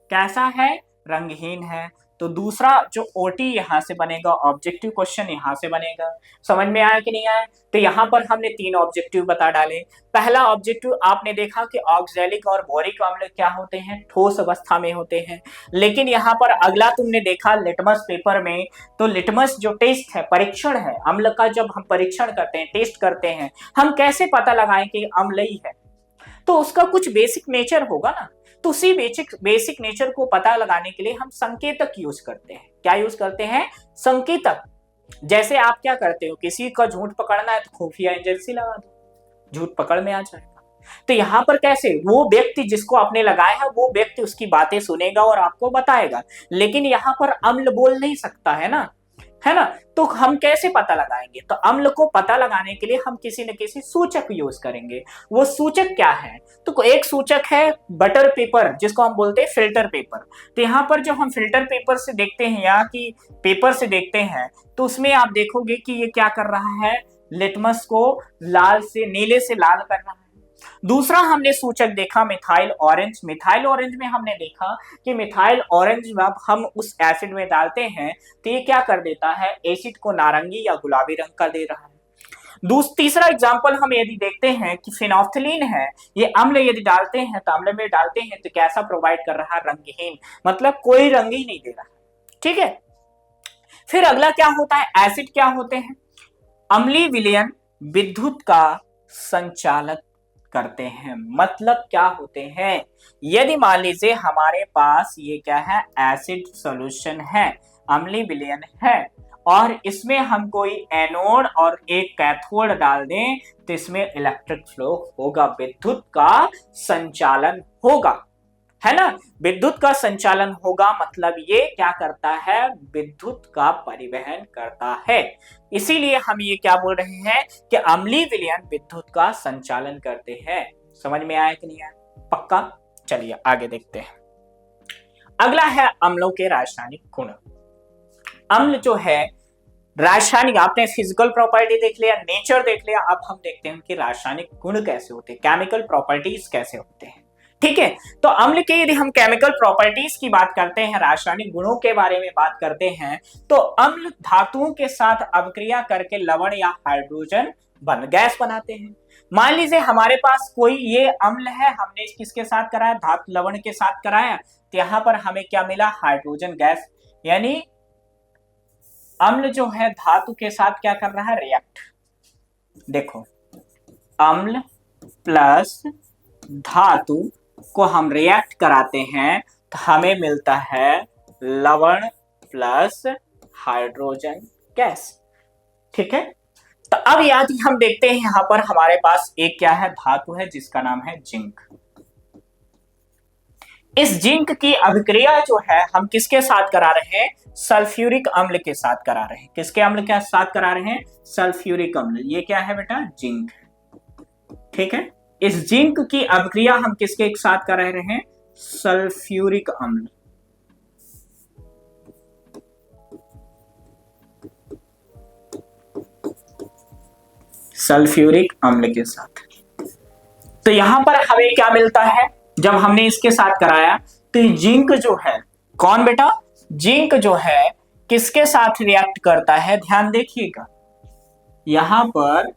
कैसा है, रंगहीन है। तो दूसरा जो ओटी यहां से बनेगा, ऑब्जेक्टिव क्वेश्चन यहां से बनेगा। समझ में आया कि नहीं आया। तो यहां पर हमने 3 ऑब्जेक्टिव बता डाले। पहला ऑब्जेक्टिव आपने देखा कि ऑक्सैलिक और बोरिक अम्ल क्या होते हैं, ठोस अवस्था में होते हैं। लेकिन यहाँ पर अगला तुमने देखा लिटमस पेपर में, तो लिटमस जो टेस्ट है, परीक्षण है अम्ल का, जब हम परीक्षण करते हैं, टेस्ट करते हैं, हम कैसे पता लगाएं कि अम्लीय है, तो उसका कुछ बेसिक नेचर होगा ना। तो उसी बेसिक नेचर को पता लगाने के लिए हम संकेतक यूज करते हैं। क्या यूज करते हैं, संकेतक। जैसे आप क्या करते हो, किसी का झूठ पकड़ना है तो खुफिया एजेंसी लगा दो, झूठ पकड़ में आ जाएगा। तो यहाँ पर कैसे, वो व्यक्ति जिसको आपने लगाया है वो व्यक्ति उसकी बातें सुनेगा और आपको बताएगा, लेकिन यहाँ पर अम्ल बोल नहीं सकता है ना, है ना। तो हम कैसे पता लगाएंगे, तो अम्ल को पता लगाने के लिए हम किसी न किसी सूचक यूज करेंगे। वो सूचक क्या है, तो एक सूचक है बटर पेपर, जिसको हम बोलते हैं फिल्टर पेपर। तो यहाँ पर जब हम फिल्टर पेपर से देखते हैं या कि पेपर से देखते हैं, तो उसमें आप देखोगे कि ये क्या कर रहा है, लिटमस को लाल से, नीले से लाल कर रहा है। दूसरा हमने सूचक देखा मिथाइल ऑरेंज। मिथाइल ऑरेंज में हमने देखा कि मिथाइल ऑरेंज जब हम उस एसिड में डालते हैं तो ये क्या कर देता है, एसिड को नारंगी या गुलाबी रंग कर दे रहा है। तीसरा एग्जांपल हम यदि देखते हैं कि फिनोल्फ्थालीन है, ये अम्ल यदि डालते हैं तो अम्ल में डालते हैं तो कैसा प्रोवाइड कर रहा है, रंगहीन, मतलब कोई रंग ही नहीं दे रहा, ठीक है। फिर अगला क्या होता है, एसिड क्या होते हैं, अम्लीय विलयन विद्युत का संचालक करते हैं। मतलब क्या होते हैं, यदि मान लीजिए हमारे पास ये क्या है, एसिड सॉल्यूशन है, अम्लीय विलयन है, और इसमें हम कोई एनोड और एक कैथोड डाल दें तो इसमें इलेक्ट्रिक फ्लो होगा, विद्युत का संचालन होगा, है ना। विद्युत का संचालन होगा मतलब ये क्या करता है, विद्युत का परिवहन करता है। इसीलिए हम ये क्या बोल रहे हैं कि अम्लीय विलयन विद्युत का संचालन करते हैं। समझ में आया कि नहीं आया? पक्का। चलिए आगे देखते हैं। अगला है अम्लों के रासायनिक गुण। अम्ल जो है रासायनिक, आपने फिजिकल प्रॉपर्टी देख लिया, नेचर देख लिया, अब हम देखते हैं उनके रासायनिक गुण कैसे होते हैं, केमिकल प्रॉपर्टीज कैसे होते हैं। ठीक है, तो अम्ल के यदि हम केमिकल प्रॉपर्टीज की बात करते हैं, रासायनिक गुणों के बारे में बात करते हैं, तो अम्ल धातुओं के साथ अभिक्रिया करके लवण या हाइड्रोजन गैस बनाते हैं। मान लीजिए हमारे पास कोई ये अम्ल है, हमने किसके साथ कराया, धातु लवण के साथ कराया, तो यहां पर हमें क्या मिला, हाइड्रोजन गैस। यानी अम्ल जो है धातु के साथ क्या कर रहा है, रिएक्ट। देखो, अम्ल प्लस धातु को हम रिएक्ट कराते हैं तो हमें मिलता है लवण प्लस हाइड्रोजन गैस। ठीक है, तो अब यदि हम देखते हैं यहां पर हमारे पास एक क्या है, धातु है जिसका नाम है जिंक। इस जिंक की अभिक्रिया जो है हम किसके साथ करा रहे हैं, सल्फ्यूरिक अम्ल के साथ करा रहे हैं। किसके अम्ल के साथ करा रहे हैं, सल्फ्यूरिक अम्ल। ये क्या है बेटा, जिंक। ठीक है, इस जिंक की अभिक्रिया हम किसके साथ करा रहे हैं, सल्फ्यूरिक अम्ल। सल्फ्यूरिक अम्ल के साथ। तो यहां पर हमें क्या मिलता है, जब हमने इसके साथ कराया तो जिंक जो है, कौन बेटा, जिंक जो है किसके साथ रिएक्ट करता है, ध्यान देखिएगा। यहां पर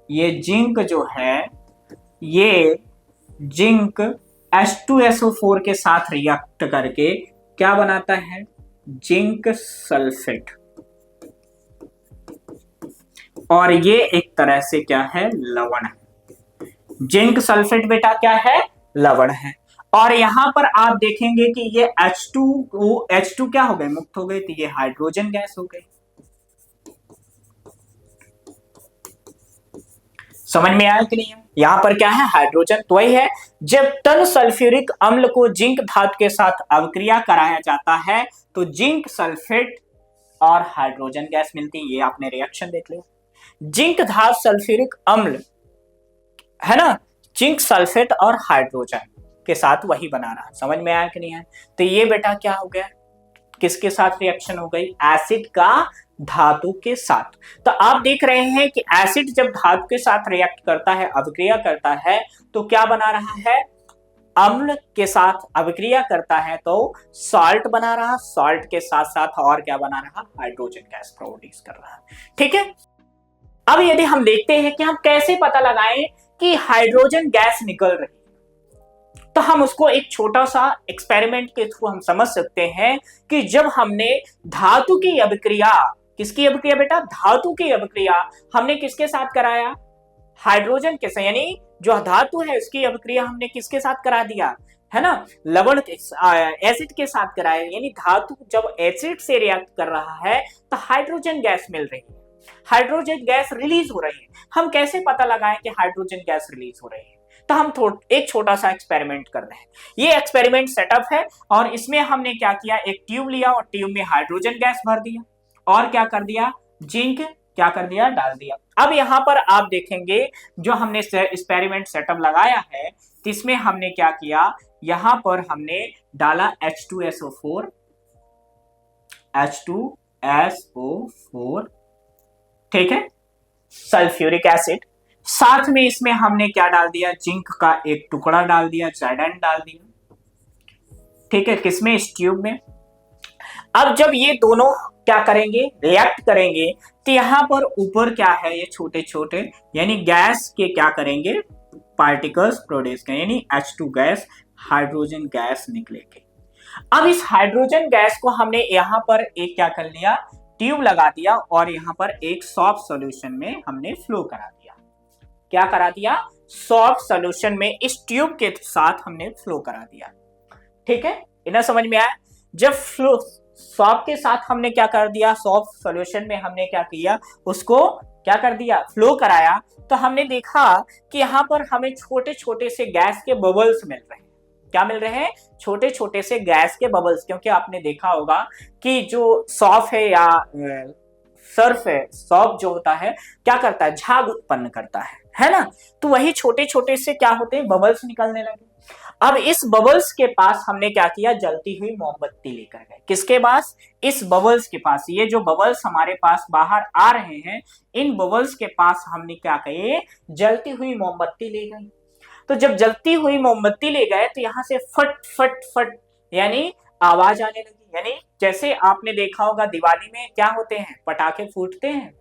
ये जिंक जो है, ये जिंक H2SO4 के साथ रिएक्ट करके क्या बनाता है, जिंक सल्फेट। और ये एक तरह से क्या है, लवण है। जिंक सल्फेट बेटा क्या है, लवण है। और यहां पर आप देखेंगे कि ये H2 क्या हो गए, मुक्त हो गए, तो ये हाइड्रोजन गैस हो गई। समझ में आया कि नहीं? यहां पर क्या है, हाइड्रोजन। तो वही है, जब तन सल्फ्यूरिक अम्ल को जिंक धातु के साथ अभिक्रिया कराया जाता है तो जिंक सल्फेट और हाइड्रोजन गैस मिलती है। ये आपने रिएक्शन देख लिया, जिंक धातु सल्फ्यूरिक अम्ल है ना, जिंक सल्फेट और हाइड्रोजन के साथ वही बना रहा। समझ में आया कि नहीं है? तो ये बेटा क्या हो गया, किसके साथ रिएक्शन हो गई, एसिड का धातु के साथ। तो आप देख रहे हैं कि एसिड जब धातु के साथ रिएक्ट करता है, अभिक्रिया करता है, तो क्या बना रहा है, अम्ल के साथ अभिक्रिया करता है तो सॉल्ट बना रहा, सॉल्ट के साथ साथ और क्या बना रहा, हाइड्रोजन गैस प्रोड्यूस कर रहा। ठीक है, अब यदि हम देखते हैं कि हम कैसे पता लगाएं कि हाइड्रोजन गैस निकल रही, तो हम उसको एक छोटा सा एक्सपेरिमेंट के थ्रू हम समझ सकते हैं कि जब हमने धातु की अभिक्रिया, किसकी अभिक्रिया बेटा, धातु की अभिक्रिया हमने किसके साथ कराया, हाइड्रोजन के साथ। यानी जो धातु है उसकी अभिक्रिया हमने किसके साथ करा दिया, है ना, लवण के एसिड के साथ कराया। यानी धातु जब एसिड से रिएक्ट कर रहा है तो हाइड्रोजन गैस मिल रही है, हाइड्रोजन गैस रिलीज हो रही है। हम कैसे पता लगाएं कि हाइड्रोजन गैस रिलीज हो रही है, तो हम एक छोटा सा एक्सपेरिमेंट कर रहे हैं। ये एक्सपेरिमेंट सेटअप है और इसमें हमने क्या किया, एक ट्यूब लिया और ट्यूब में हाइड्रोजन गैस भर दिया और क्या कर दिया, जिंक क्या कर दिया, डाल दिया। अब यहां पर आप देखेंगे जो हमने एक्सपेरिमेंट सेटअप लगाया है, इसमें हमने क्या किया, यहां पर हमने डाला H2SO4, ठीक है, सल्फ्यूरिक एसिड। साथ में इसमें हमने क्या डाल दिया, जिंक का एक टुकड़ा डाल दिया, Zn डाल दिया। ठीक है, किसमें, इस ट्यूब में। अब जब ये दोनों क्या करेंगे, रिएक्ट करेंगे, तो यहां पर ऊपर क्या है, ये छोटे छोटे यानी गैस के क्या करेंगे, पार्टिकल्स प्रोड्यूस करेंगे, यानी H2 गैस, हाइड्रोजन गैस निकलेगी। अब इस हाइड्रोजन गैस को हमने यहां पर एक क्या कर लिया, ट्यूब लगा दिया और यहां पर एक सॉफ्ट सॉल्यूशन में हमने फ्लो करा दिया। क्या करा दिया, सॉफ्ट सॉल्यूशन में इस ट्यूब के साथ हमने फ्लो करा दिया। ठीक है, इन्हें समझ में आया। जब फ्लो सॉल्व के साथ हमने क्या कर दिया, सॉल्व सॉल्यूशन में हमने क्या किया, उसको क्या कर दिया, फ्लो कराया, तो हमने देखा कि यहाँ पर हमें छोटे छोटे से गैस के बबल्स मिल रहे हैं। क्या मिल रहे हैं, छोटे छोटे से गैस के बबल्स। क्योंकि आपने देखा होगा कि जो सॉल्व है या सर्फ है, सॉल्व जो होता है क्या करता है, झाग उत्पन्न करता है ना। तो वही छोटे छोटे से क्या होते हैं, बबल्स निकलने लगे। अब इस बबल्स के पास हमने क्या किया, जलती हुई मोमबत्ती लेकर गए। किसके पास, इस बबल्स के पास। ये जो बबल्स हमारे पास बाहर आ रहे हैं, इन बबल्स के पास हमने क्या किए, जलती हुई मोमबत्ती ले गए। तो जब जलती हुई मोमबत्ती ले गए तो यहां से फट फट फट यानी आवाज आने लगी। यानी जैसे आपने देखा होगा दिवाली में क्या होते हैं, पटाखे फूटते हैं,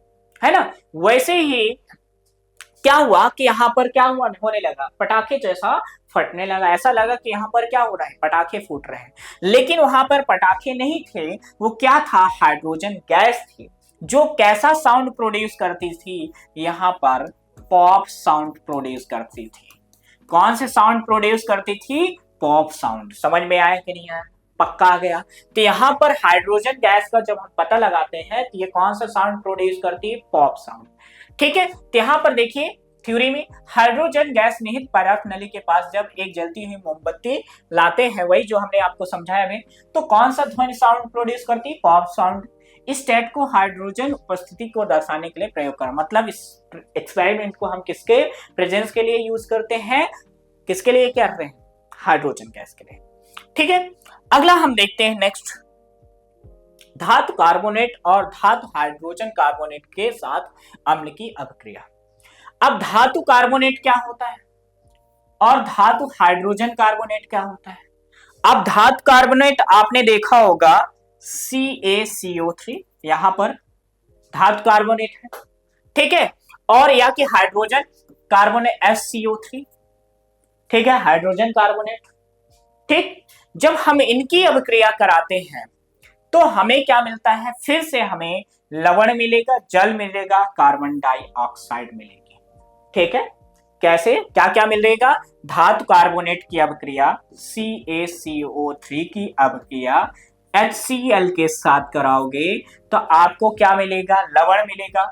है ना। वैसे ही क्या हुआ कि यहाँ पर क्या हुआ, होने लगा, पटाखे जैसा फटने लगा। ऐसा लगा कि यहाँ पर क्या हो रहा है, पटाखे फूट रहे हैं। लेकिन वहां पर पटाखे नहीं थे, वो क्या था, हाइड्रोजन गैस थी, जो कैसा साउंड प्रोड्यूस करती थी, यहाँ पर पॉप साउंड प्रोड्यूस करती थी। कौन से साउंड प्रोड्यूस करती थी, पॉप साउंड। समझ में आया कि नहीं आया, पक्का आ गया। तो यहाँ पर हाइड्रोजन गैस का जब हम पता लगाते हैं तो ये कौन सा साउंड प्रोड्यूस करती है, पॉप साउंड। ठीक है, तो यहाँ पर देखिए थ्योरी में हाइड्रोजन गैस निहित पदार्थ नली के पास जब एक जलती हुई मोमबत्ती लाते हैं, वही जो हमने आपको समझाया अभी, तो कौन सा ध्वनि साउंड प्रोड्यूस करती है, पॉप साउंड। इस स्टेट को हाइड्रोजन उपस्थिति को दर्शाने के लिए प्रयोग कर, मतलब इस एक्सपेरिमेंट को हम किसके प्रेजेंस के लिए यूज करते हैं, किसके लिए कर रहे हैं, हाइड्रोजन गैस के लिए। ठीक है, अगला हम देखते हैं नेक्स्ट, धातु कार्बोनेट और धातु हाइड्रोजन कार्बोनेट के साथ अम्ल की अभिक्रिया। अब धातु कार्बोनेट क्या होता है और धातु हाइड्रोजन कार्बोनेट क्या होता है। अब धातु कार्बोनेट आपने देखा होगा CaCO3, यहां पर धातु कार्बोनेट है, ठीक है, और या कि हाइड्रोजन कार्बोनेट FCO3, ठीक है, हाइड्रोजन कार्बोनेट। ठीक, जब हम इनकी अभिक्रिया कराते हैं तो हमें क्या मिलता है, फिर से हमें लवण मिलेगा, जल मिलेगा, कार्बन डाइऑक्साइड मिलेगी। ठीक है, कैसे, क्या क्या मिलेगा, धातु कार्बोनेट की अभिक्रिया, CaCO3 की अभिक्रिया HCl के साथ कराओगे तो आपको क्या मिलेगा, लवण मिलेगा।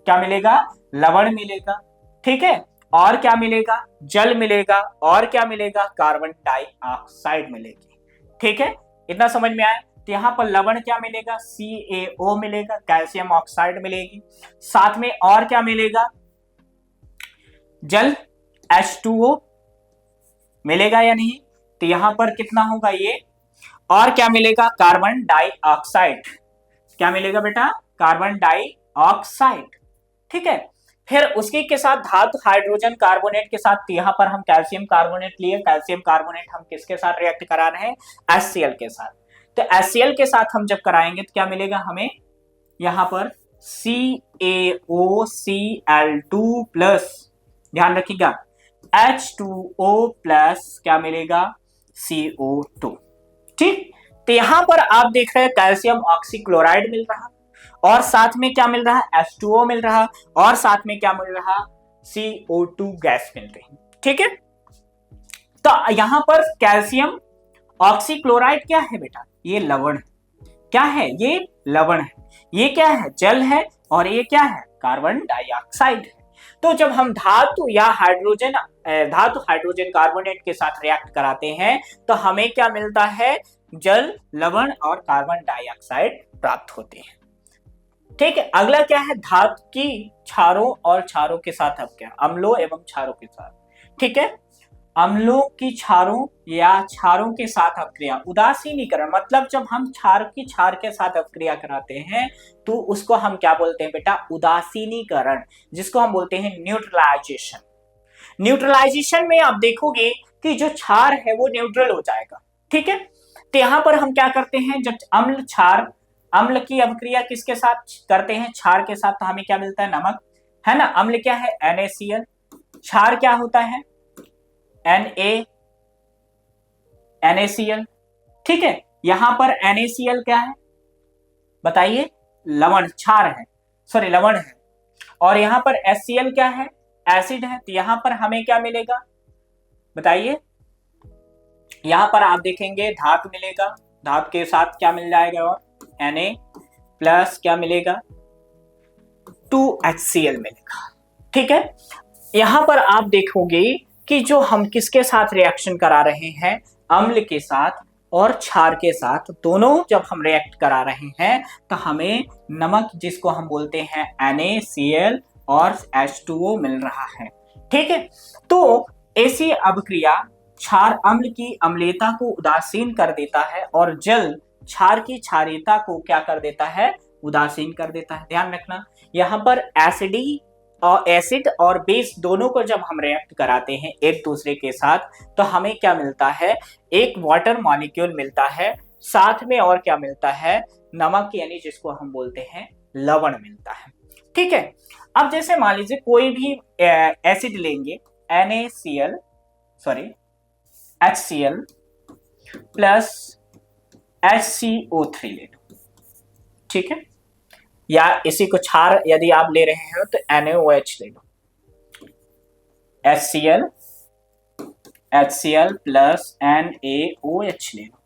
क्या मिलेगा, लवण मिलेगा। ठीक है, और क्या मिलेगा, जल मिलेगा, और क्या मिलेगा, कार्बन डाइऑक्साइड मिलेगी। ठीक है, इतना समझ में आया। तो यहां पर लवण क्या मिलेगा, CaO मिलेगा, कैल्शियम ऑक्साइड मिलेगी, साथ में और क्या मिलेगा, जल H2O मिलेगा या नहीं। तो यहां पर कितना होगा ये, और क्या मिलेगा, कार्बन डाइऑक्साइड। क्या मिलेगा बेटा, कार्बन डाइऑक्साइड। ठीक है, फिर उसके के साथ धातु हाइड्रोजन कार्बोनेट के साथ, यहां पर हम कैल्शियम कार्बोनेट लिए, कैल्शियम कार्बोनेट हम किसके साथ रिएक्ट करा रहे हैं, HCl के साथ। तो HCl के साथ हम जब कराएंगे तो क्या मिलेगा हमें, यहां पर CaOCl2 प्लस, ध्यान रखिएगा, H2O प्लस क्या मिलेगा, CO2। ठीक, तो यहां पर आप देख रहे हैं कैल्शियम ऑक्सीक्लोराइड मिल रहा, और साथ में क्या मिल रहा, H2O मिल रहा, और साथ में क्या मिल रहा, CO2 गैस मिल रही। ठीक है, तो यहां पर कैल्शियम ऑक्सीक्लोराइड क्या है बेटा, ये लवण है। क्या है, ये लवण है। ये क्या है, जल है, और ये क्या है, कार्बन डाइऑक्साइड है। तो जब हम धातु या धातु हाइड्रोजन कार्बोनेट के साथ रिएक्ट कराते हैं तो हमें क्या मिलता है, जल, लवण और कार्बन डाइऑक्साइड प्राप्त होते हैं। ठीक है, अगला क्या है, धातु की क्षारों और क्षारों के साथ अब क्या, अम्लों एवं क्षारों के साथ। ठीक है, अम्लों की क्षारों या क्षारों के साथ अभिक्रिया, उदासीनीकरण, मतलब जब हम क्षार की क्षार के साथ अभिक्रिया कराते हैं तो उसको हम क्या बोलते हैं बेटा, उदासीनीकरण, जिसको हम बोलते हैं न्यूट्रलाइजेशन। न्यूट्रलाइजेशन में आप देखोगे कि जो क्षार है वो न्यूट्रल हो जाएगा। ठीक है, तो यहां पर हम क्या करते हैं, जब अम्ल क्षार, अम्ल की अभिक्रिया किसके साथ करते हैं, क्षार के साथ, तो हमें क्या मिलता है, नमक, है ना। अम्ल क्या है, NaCl, क्षार क्या होता है, NaCl। ठीक है, यहां पर NaCl क्या है बताइए, लवण, क्षार है, सॉरी लवण है, और यहां पर HCl क्या है, एसिड है। तो यहां पर हमें क्या मिलेगा बताइए, यहां पर आप देखेंगे धातु मिलेगा, धातु के साथ क्या मिल जाएगा, और Na प्लस क्या मिलेगा 2HCl मिलेगा। ठीक है, यहां पर आप देखोगे कि जो हम किसके साथ रिएक्शन करा रहे हैं, अम्ल के साथ और क्षार के साथ, दोनों जब हम रिएक्ट करा रहे हैं तो हमें नमक जिसको हम बोलते हैं NaCl और H2O मिल रहा है। ठीक है, तो ऐसी अभिक्रिया क्षार अम्ल की अम्लीयता को उदासीन कर देता है और जल क्षार की क्षारीयता को क्या कर देता है, उदासीन कर देता है। ध्यान रखना, यहाँ पर एसिड और बेस दोनों को जब हम रिएक्ट कराते हैं एक दूसरे के साथ तो हमें क्या मिलता है, एक वाटर मॉलिक्यूल मिलता है, साथ में और क्या मिलता है, नमक यानी जिसको हम बोलते हैं लवण मिलता है। ठीक है, अब जैसे मान लीजिए कोई भी एसिड लेंगे, HCl प्लस HCO3 ले लो। ठीक है, या इसी को क्षार यदि आप ले रहे हो तो NaOH ले लो, HCl प्लस NaOH ले लो।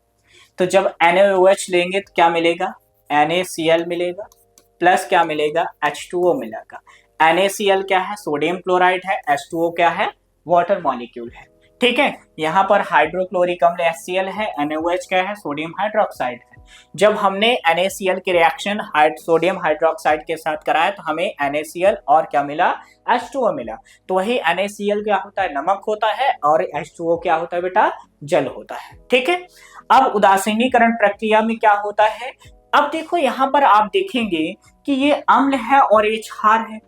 तो जब NaOH लेंगे तो क्या मिलेगा, NaCl मिलेगा प्लस क्या मिलेगा, H2O मिलेगा। NaCl क्या है, सोडियम क्लोराइड है, H2O क्या है, वाटर मॉलिक्यूल है। ठीक है, यहाँ पर हाइड्रोक्लोरिक अम्ल HCl है, NaOH क्या है, सोडियम हाइड्रोक्साइड है। जब हमने NaCl की रिएक्शन सोडियम हाइड्रोक्साइड के साथ कराया तो हमें NaCl और क्या मिला, H2O मिला। तो वही NaCl क्या होता है, नमक होता है, और H2O क्या होता है बेटा, जल होता है। ठीक है, अब उदासीनीकरण प्रक्रिया में क्या होता है, अब देखो यहाँ पर आप देखेंगे कि ये अम्ल है और ये क्षार है।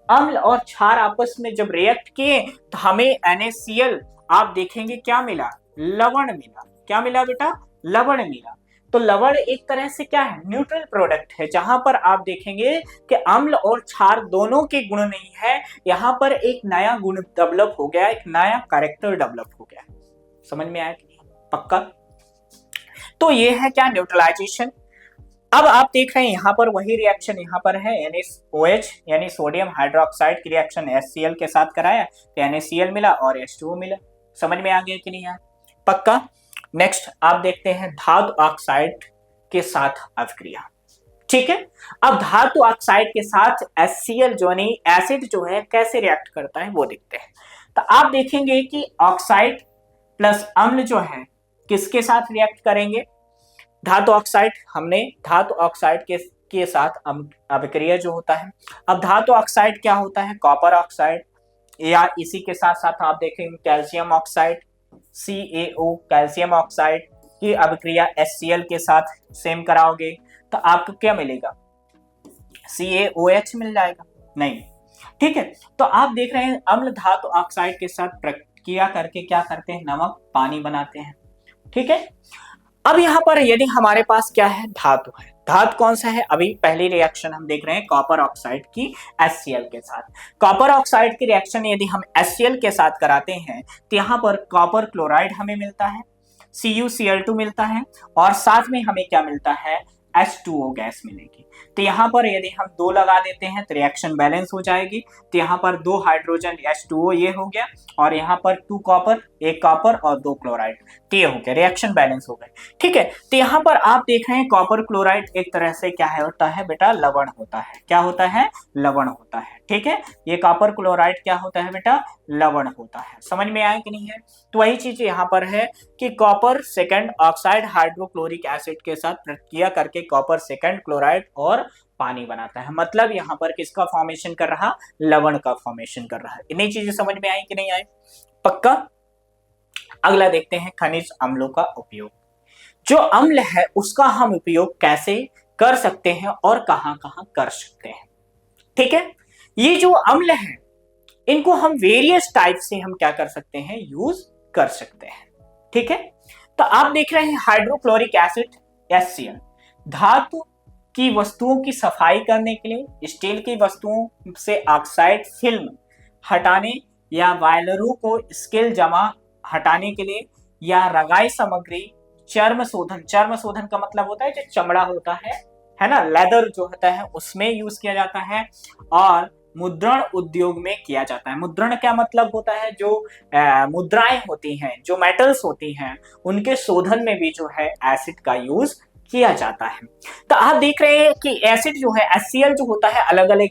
अम्ल और क्षार आपस में जब रिएक्ट किए तो हमें NaCl आप देखेंगे क्या मिला, लवण मिला। क्या मिला बेटा, लवण मिला। तो लवण एक तरह से क्या है, न्यूट्रल प्रोडक्ट है, जहां पर आप देखेंगे कि अम्ल और क्षार दोनों के गुण नहीं है, यहाँ पर एक नया गुण डेवलप हो गया, एक नया कैरेक्टर डेवलप हो गया। समझ में आया कि नहीं, पक्का? तो ये है क्या, न्यूट्रलाइजेशन। अब आप देख रहे हैं यहाँ पर वही रिएक्शन यहाँ पर है, NaOH यानी सोडियम हाइड्रोक्साइड की रिएक्शन HCl के साथ कराया तो NaCl मिला और H2O मिला। समझ में आ गया कि नहीं यार, पक्का? नेक्स्ट आप देखते हैं धातु ऑक्साइड के साथ अभिक्रिया। ठीक है, अब धातु ऑक्साइड के साथ HCl जो नहीं एसिड जो है कैसे रिएक्ट करता है वो देखते हैं। तो आप देखेंगे कि ऑक्साइड प्लस अम्ल जो है किसके साथ रिएक्ट करेंगे, धातु ऑक्साइड। हमने धातु ऑक्साइड के साथ अभिक्रिया जो होता है, अब धातु ऑक्साइड क्या होता है, कॉपर ऑक्साइड, या इसी के साथ साथ आप देखेंगे calcium oxide, CaO calcium oxide की अभिक्रिया HCl के साथ सेम कराओगे तो आपको क्या मिलेगा, CaOH मिल जाएगा, नहीं। ठीक है, तो आप देख रहे हैं अम्ल धातु ऑक्साइड के साथ प्रक्रिया करके क्या करते हैं, नमक पानी बनाते हैं। ठीक है, अब यहाँ पर यदि हमारे पास क्या है, धातु है, धातु कौन सा है, अभी पहली रिएक्शन हम देख रहे हैं कॉपर ऑक्साइड की HCl के साथ। कॉपर ऑक्साइड की रिएक्शन यदि हम HCl के साथ कराते हैं तो यहाँ पर कॉपर क्लोराइड हमें मिलता है, CuCl2 मिलता है, और साथ में हमें क्या मिलता है, H2O गैस मिलेगी। तो यहाँ पर यदि हम 2 लगा देते हैं तो रिएक्शन बैलेंस हो जाएगी। तो यहाँ पर 2 हाइड्रोजन H2O ये हो गया, और यहाँ पर 2 कॉपर, 1 कॉपर और 2 क्लोराइड, तो ये हो गया, रिएक्शन बैलेंस हो गए। ठीक है, तो यहाँ पर आप देख रहे हैं कॉपर क्लोराइड एक तरह से क्या है होता है बेटा, लवण होता है। क्या होता है, लवण होता है। ठीक है, ये कॉपर क्लोराइड क्या होता है बेटा, लवण होता है। समझ में आया कि नहीं है? तो वही चीज यहाँ पर है कि copper second oxide hydrochloric acid के साथ प्रक्रिया करके कॉपर सेकंड क्लोराइड और पानी बनाता है। मतलब यहाँ पर किसका फॉर्मेशन कर रहा, लवण का फॉर्मेशन कर रहा है। इन्हीं चीजें समझ में आई कि नहीं आई, पक्का? अगला देखते हैं खनिज अम्लों का उपयोग। जो अम्ल है उसका हम उपयोग कैसे कर सकते हैं और कहां कहां कर सकते हैं। ठीक है, ये जो अम्ल है इनको हम वेरियस टाइप से हम क्या कर सकते हैं, यूज कर सकते हैं। ठीक है, तो आप देख रहे हैं हाइड्रोक्लोरिक एसिड HCl धातु की वस्तुओं की सफाई करने के लिए, स्टील की वस्तुओं से ऑक्साइड फिल्म हटाने या वायलरों को स्केल जमा हटाने के लिए, या रंगाई सामग्री, चर्म शोधन का मतलब होता है जो चमड़ा होता है ना, लेदर जो होता है उसमें यूज किया जाता है, और मुद्रण उद्योग में किया जाता है। मुद्रण क्या मतलब होता है, जो मुद्राएं होती हैं, जो मेटल्स होती हैं, उनके शोधन में भी जो है एसिड का यूज किया जाता है। तो आप देख रहे हैं कि एसिड जो है HCl जो होता है अलग अलग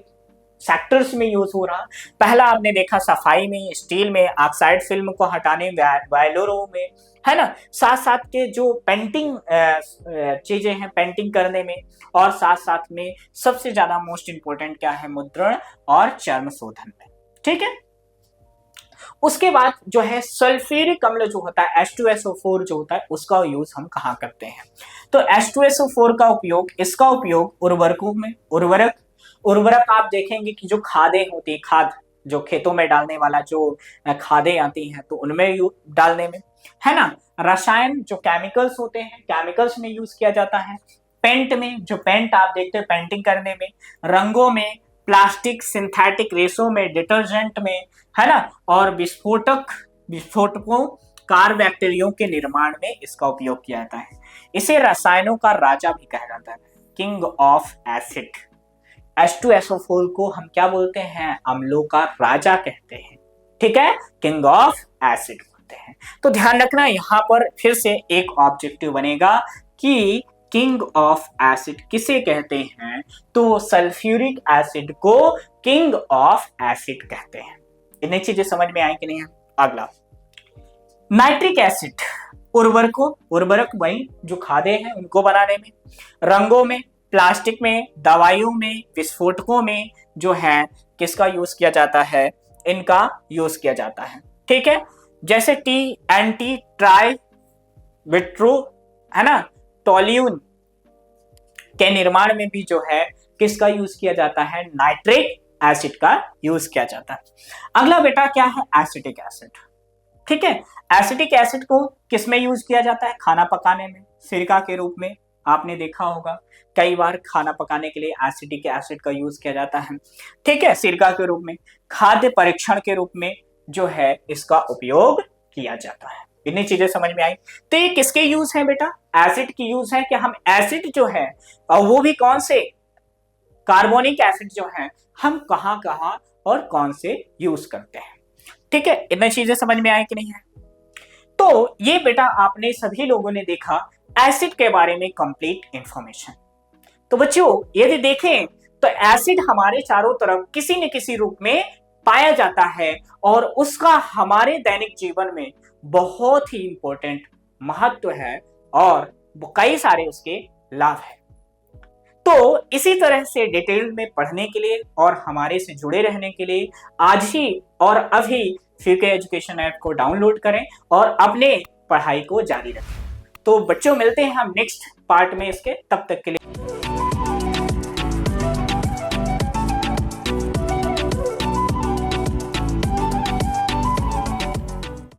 सेक्टर्स में यूज हो रहा। पहला आपने देखा सफाई में, स्टील में, ऑक्साइड फिल्म को हटाने, वायलोरो में, है ना, साथ साथ के जो पेंटिंग चीजें हैं पेंटिंग करने में, और साथ साथ में सबसे ज्यादा मोस्ट इंपोर्टेंट क्या है, मुद्रण और चर्म शोधन में। ठीक है, उसके बाद जो है सल्फ्यूरिक अम्ल जो होता है H2SO4 जो होता है उसका यूज हम कहाँ करते हैं? तो H2SO4 का उपयोग, इसका उपयोग उर्वरकों में, उर्वरक आप देखेंगे कि जो खादें होती है, खाद जो खेतों में डालने वाला जो खादें आती हैं तो उनमें डालने में, है ना। रसायन जो केमिकल्स होते हैं, केमिकल्स में यूज किया जाता है। पेंट में, जो पेंट आप देखते हैं पेंटिंग करने में, रंगों में, प्लास्टिक सिंथेटिक रेसों में, डिटर्जेंट में, है ना, और विस्फोटकों, कार बैक्टीरियों के निर्माण में इसका उपयोग किया जाता है। इसे रसायनों का राजा भी कहा जाता है, किंग ऑफ एसिड। H2SO4 को हम क्या बोलते हैं? अम्लों का राजा कहते हैं। ठीक है, किंग ऑफ एसिड बोलते हैं। तो ध्यान रखना, यहां पर फिर से एक ऑब्जेक्टिव बनेगा कि किंग ऑफ एसिड किसे कहते हैं? तो सल्फ्यूरिक एसिड को किंग ऑफ एसिड कहते हैं। इतनी चीजें समझ में आई कि नहीं? अगला नाइट्रिक एसिड, उर्वरक वही जो खादे हैं उनको बनाने में, रंगों में, प्लास्टिक में, दवाइयों में, विस्फोटकों में जो है किसका यूज किया जाता है? इनका यूज किया जाता है। ठीक है, जैसे TNT ट्राई विट्रो, है ना, टोल्यून के निर्माण में भी जो है किसका यूज किया जाता है? नाइट्रिक एसिड का यूज किया जाता है। अगला बेटा क्या है? Acetic acid. ठीक है, एसिटिक एसिड को किसमें यूज किया जाता है? खाना पकाने में, सिरका के रूप में। आपने देखा होगा कई बार खाना पकाने के लिए एसिटिक एसिड का यूज किया जाता है। ठीक है, सिरका के रूप में, खाद्य परीक्षण के रूप में जो है इसका उपयोग किया जाता है। इतनी चीजें समझ में आई? तो ये किसके यूज है बेटा? एसिड की यूज है कि हम एसिड जो है, और वो भी कौन से? कार्बोनिक एसिड जो है हम कहां कहां और कौन से यूज करते हैं। ठीक है, इतनी चीजें समझ में आई कि नहीं है? तो ये बेटा आपने सभी लोगों ने देखा एसिड के बारे में कंप्लीट इंफॉर्मेशन। तो बच्चों यदि देखें तो एसिड हमारे चारों तरफ किसी न किसी रूप में पाया जाता है और उसका हमारे दैनिक जीवन में बहुत ही इंपॉर्टेंट महत्व है और कई सारे उसके लाभ हैं। तो इसी तरह से डिटेल में पढ़ने के लिए और हमारे से जुड़े रहने के लिए आज ही और अभी फ्यूके एजुकेशन ऐप को डाउनलोड करें और अपने पढ़ाई को जारी रखें। तो बच्चों मिलते हैं हम नेक्स्ट पार्ट में इसके, तब तक के लिए